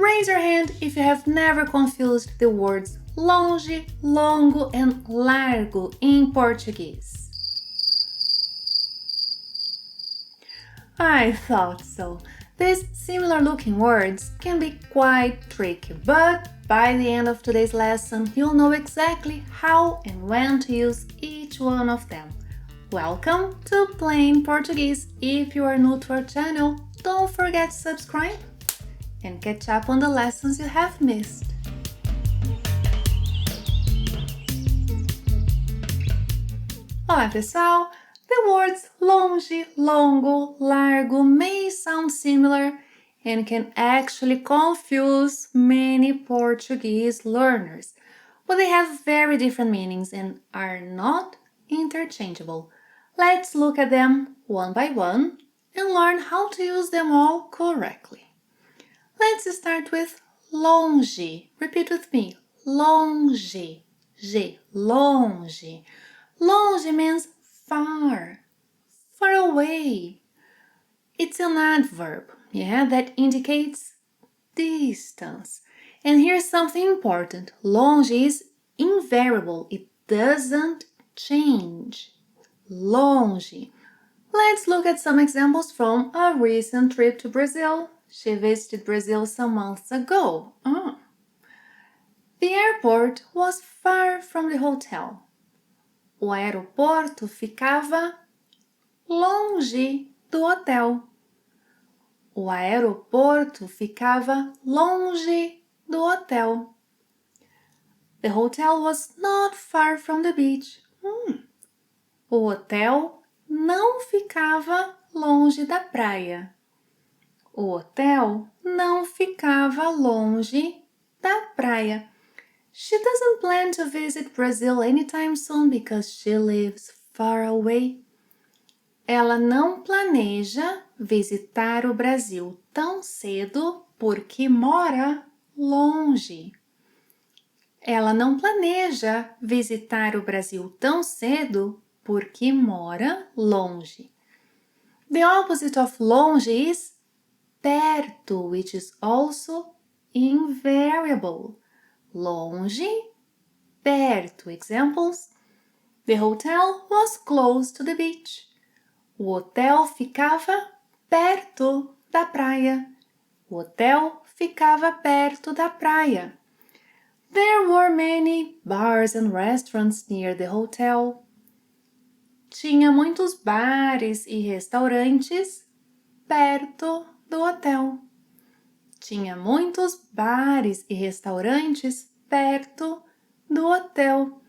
Raise your hand if you have never confused the words longe, longo, and largo in Portuguese. I thought so. These similar-looking words can be quite tricky, but by the end of today's lesson, you'll know exactly how and when to use each one of them. Welcome to Plain Portuguese. If you are new to our channel, don't forget to subscribe and catch up on the lessons you have missed. Olá, pessoal! The words longe, longo, largo may sound similar and can actually confuse many Portuguese learners, but they have very different meanings and are not interchangeable. Let's look at them one by one and learn how to use them all correctly. Let's start with longe. Repeat with me. Longe. Longe. Longe means far, far away. It's an adverb, that indicates distance. And here's something important. Longe is invariable. It doesn't change. Longe. Let's look at some examples from a recent trip to Brazil. She visited Brazil some months ago. The airport was far from the hotel. O aeroporto ficava longe do hotel. O aeroporto ficava longe do hotel. The hotel was not far from the beach. O hotel não ficava longe da praia. O hotel não ficava longe da praia. She doesn't plan to visit Brazil anytime soon because she lives far away. Ela não planeja visitar o Brasil tão cedo porque mora longe. Ela não planeja visitar o Brasil tão cedo porque mora longe. The opposite of longe is perto, which is also invariable. Longe, perto. Examples: the hotel was close to the beach. O hotel ficava perto da praia. O hotel ficava perto da praia. There were many bars and restaurants near the hotel. Tinha muitos bares e restaurantes perto do hotel. Tinha muitos bares e restaurantes perto do hotel.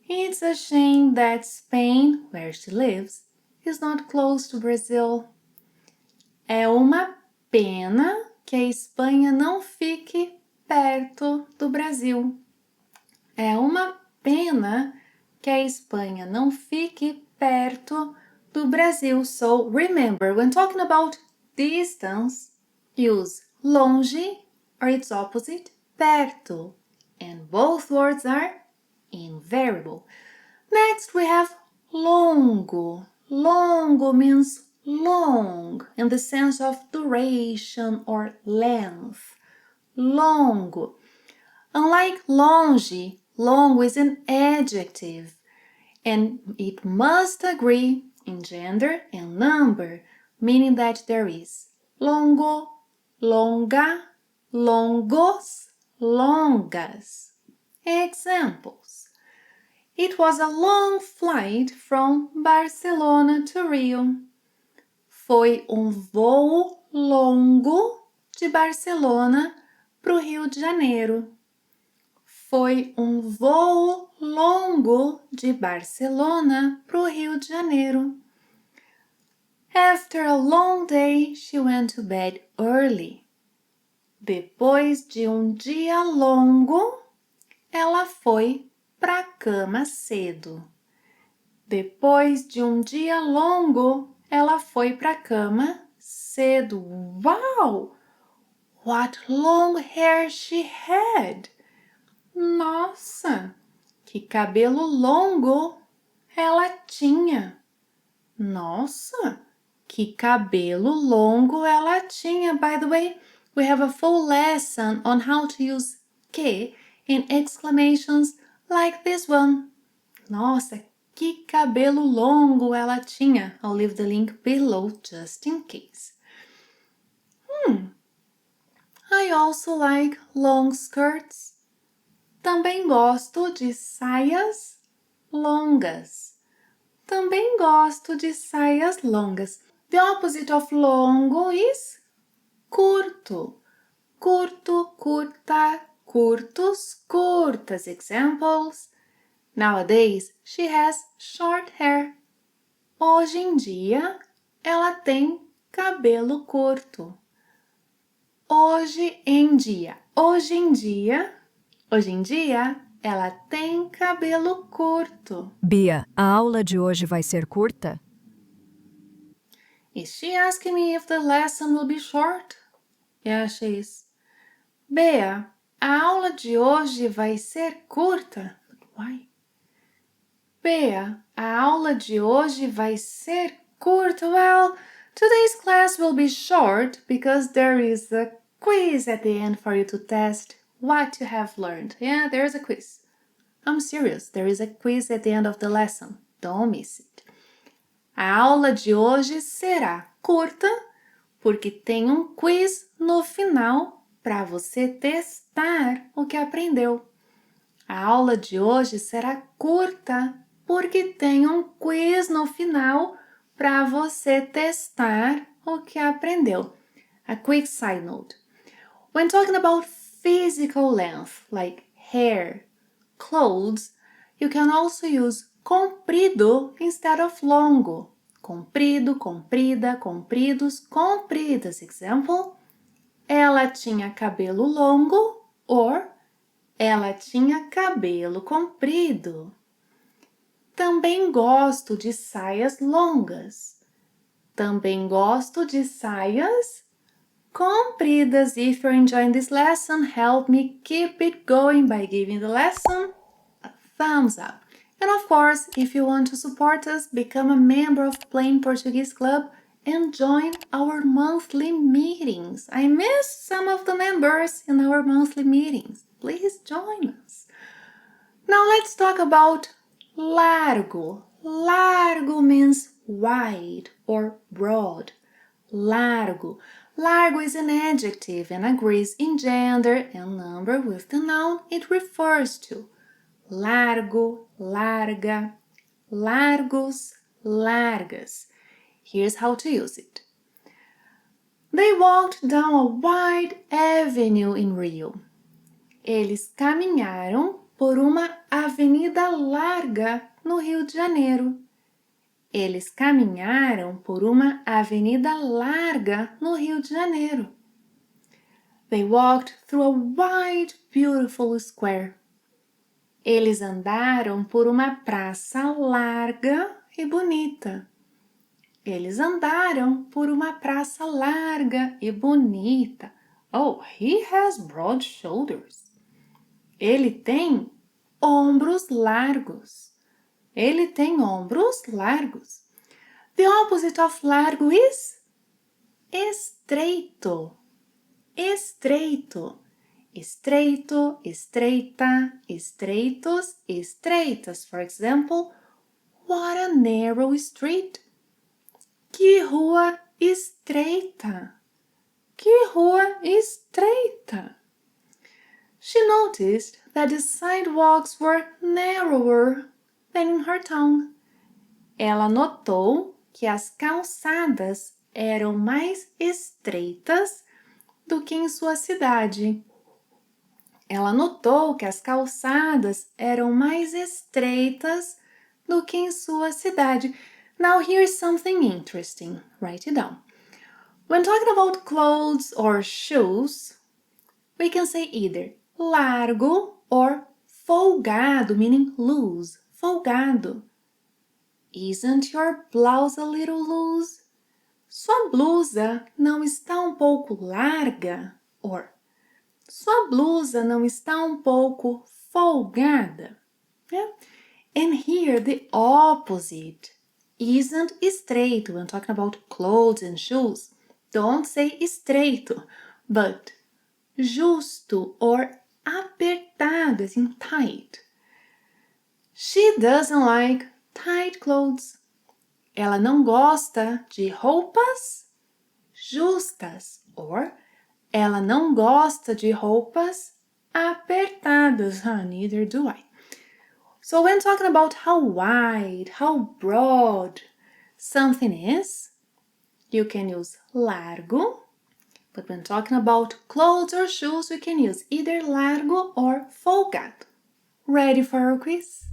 It's a shame that Spain, where she lives, is not close to Brazil. É uma pena que a Espanha não fique perto do Brasil. É uma pena que a Espanha não fique perto do Brasil. So remember, when talking about distance, use longe or its opposite, perto. And both words are invariable. Next we have longo. Longo means long in the sense of duration or length. Longo. Unlike longe, longo is an adjective and it must agree in gender and number, meaning that there is longo, longa, longos, longas. Examples: it was a long flight from Barcelona to Rio. Foi voo longo de Barcelona para o Rio de Janeiro. Foi voo longo de Barcelona para o Rio de Janeiro. After a long day, she went to bed early. Depois de dia longo, ela foi para a cama cedo. Depois de dia longo, ela foi para a cama cedo. Wow! What long hair she had! Nossa, que cabelo longo ela tinha! Nossa, que cabelo longo ela tinha! By the way, We have a full lesson on how to use que in exclamations like this one. Nossa, que cabelo longo ela tinha. I'll leave the link below just in case. I also like long skirts. Também gosto de saias longas. Também gosto de saias longas. The opposite of longo is curto. Curto, curta, curtos, curtas. Examples. Nowadays, she has short hair. Hoje em dia, ela tem cabelo curto. Hoje em dia. Hoje em dia. Hoje em dia, ela tem cabelo curto. Bia, a aula de hoje vai ser curta? Is she asking me if the lesson will be short? Yeah, she is. Bea, a aula de hoje vai ser curta. Why? Bea, a aula de hoje vai ser curta. Well, today's class will be short because there is a quiz at the end for you to test what you have learned. Yeah, there's a quiz. I'm serious, there is a quiz at the end of the lesson. Don't miss it. A aula de hoje será curta porque tem um quiz no final para você testar o que aprendeu. A aula de hoje será curta porque tem um quiz no final para você testar o que aprendeu. A quick side note. When talking about physical length, like hair, clothes, you can also use comprido instead of longo. Comprido, comprida, compridos, compridas. Example, ela tinha cabelo longo or ela tinha cabelo comprido. Também gosto de saias longas. Também gosto de saias compridas. If you're enjoying this lesson, help me keep it going by giving the lesson a thumbs up. And of course, if you want to support us, become a member of Plain Portuguese Club and join our monthly meetings. I miss some of the members in our monthly meetings. Please join us. Now let's talk about largo. Largo means wide or broad. Largo. Largo is an adjective and agrees in gender and number with the noun it refers to. Largo, larga, largos, largas. Here's how to use it. They walked down a wide avenue in Rio. Eles caminharam por uma avenida larga no Rio de Janeiro. Eles caminharam por uma avenida larga no Rio de Janeiro. They walked through a wide, beautiful square. Eles andaram por uma praça larga e bonita. Eles andaram por uma praça larga e bonita. Oh, he has broad shoulders. Ele tem ombros largos. Ele tem ombros largos. The opposite of largo is estreito. Estreito. Estreito, estreita, estreitos, estreitas. For example, what a narrow street. Que rua estreita. Que rua estreita. She noticed that the sidewalks were narrower than in her town. Ela notou que as calçadas eram mais estreitas do que em sua cidade. Ela notou que as calçadas eram mais estreitas do que em sua cidade. Now here's something interesting. Write it down. When talking about clothes or shoes, we can say either largo or folgado, meaning loose. Folgado. Isn't your blouse a little loose? Sua blusa não está um pouco larga? Or sua blusa não está um pouco folgada? Yeah? And here the opposite. Isn't estreito when talking about clothes and shoes. Don't say estreito. But justo or apertado as in tight. She doesn't like tight clothes. Ela não gosta de roupas justas. Or ela não gosta de roupas apertadas. Neither do I. So when talking about how wide, how broad something is, you can use largo. But when talking about clothes or shoes, we can use either largo or folgado. Ready for our quiz?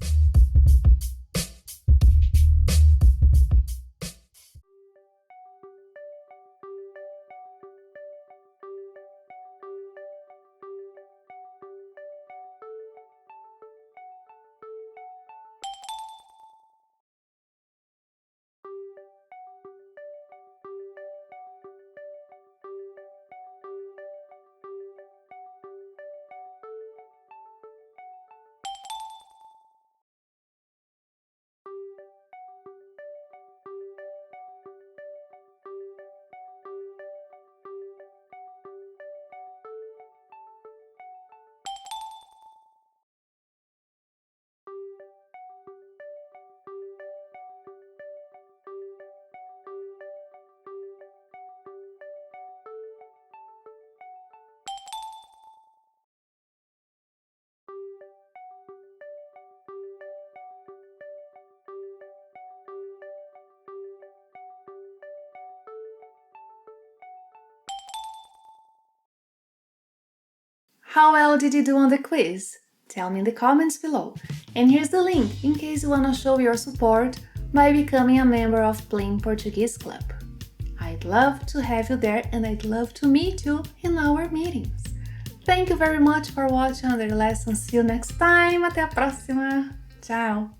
How well did you do on the quiz? Tell me in the comments below. And here's the link in case you want to show your support by becoming a member of Plain Portuguese Club. I'd love to have you there and I'd love to meet you in our meetings. Thank you very much for watching another lesson. See you next time. Até a próxima. Tchau.